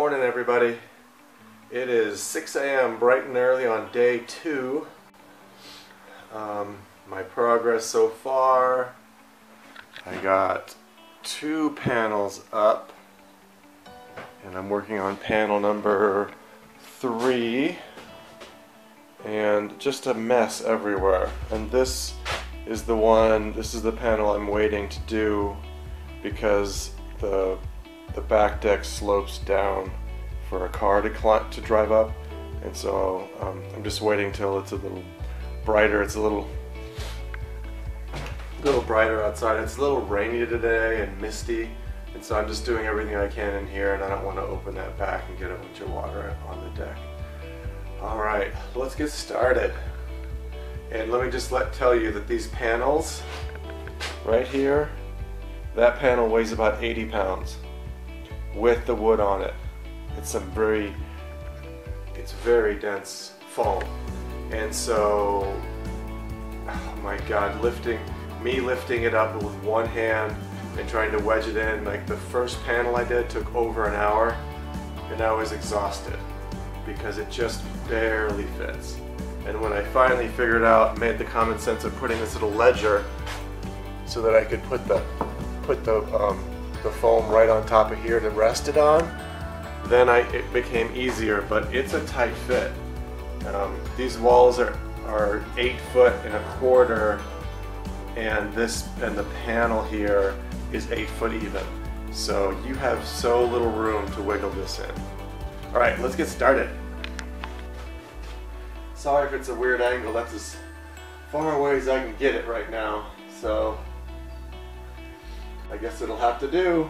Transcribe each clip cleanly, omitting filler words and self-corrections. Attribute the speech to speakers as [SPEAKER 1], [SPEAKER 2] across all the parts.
[SPEAKER 1] morning, everybody. It is 6 a.m. bright and early on day 2. My progress so far, I got 2 panels up and I'm working on panel number 3 and just a mess everywhere. And this is the panel I'm waiting to do because the back deck slopes down for a car to drive up, and so I'm just waiting till it's a little brighter. It's a little brighter outside. It's a little rainy today and misty, and so I'm just doing everything I can in here, and I don't want to open that back and get a bunch of water on the deck. Alright, let's get started. And let me just tell you that these panels right here, that panel weighs about 80 pounds with the wood on it. It's very dense foam, and so, oh my god, lifting it up with one hand and trying to wedge it in, like the first panel I did took over an hour, and I was exhausted because it just barely fits. And when I finally figured out, made the common sense of putting this little ledger so that I could put the foam right on top of here to rest it on, then it became easier, but it's a tight fit. These walls are 8'1¼ and the panel here is 8 foot even. So you have so little room to wiggle this in. Alright, let's get started. Sorry if it's a weird angle, that's as far away as I can get it right now. So I guess it'll have to do.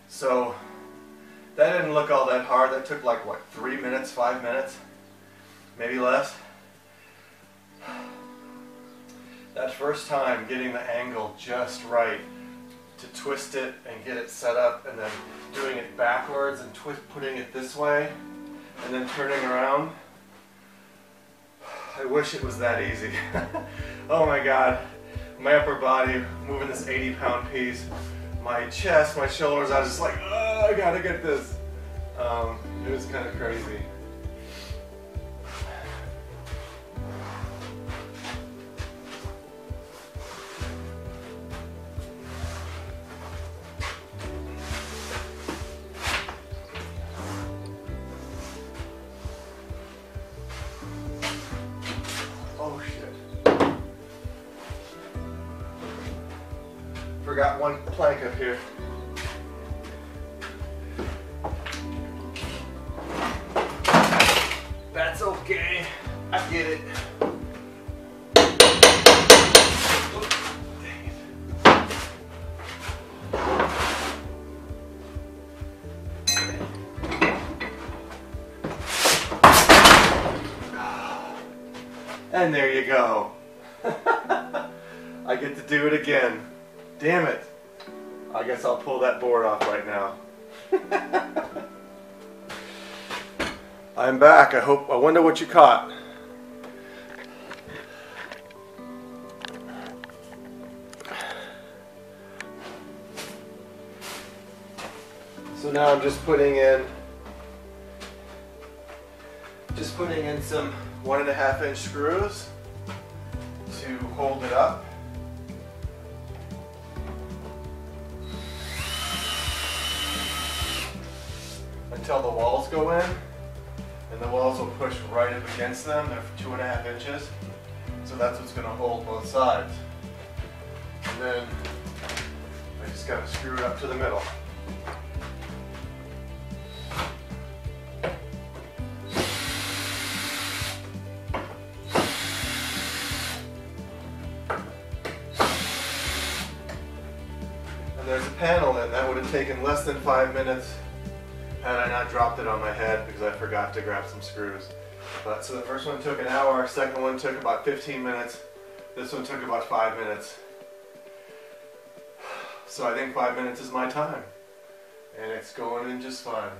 [SPEAKER 1] So that didn't look all that hard. That took like, what, 3 minutes, 5 minutes, maybe less. That first time getting the angle just right to twist it and get it set up, and then doing it backwards and putting it this way and then turning around. I wish it was that easy. Oh my god, my upper body moving this 80-pound piece. My chest, my shoulders, I was just like, oh, I gotta get this. It was kind of crazy. Oh shit. Forgot one plank up here. That's okay. I get it. Oops, dang it. And there you go. I get to do it again. Damn it. I guess I'll pull that board off right now. I'm back. I wonder what you caught. So now I'm just putting in some 1.5 inch screws to hold it up. Until the walls go in, and the walls will push right up against them. They're 2.5 inches, so that's what's going to hold both sides. And then I just got to screw it up to the middle. And there's a panel in. That would have taken less than 5 minutes had I not dropped it on my head because I forgot to grab some screws. But so the first one took an hour, second one took about 15 minutes, this one took about 5 minutes. So I think 5 minutes is my time, and it's going in just fine.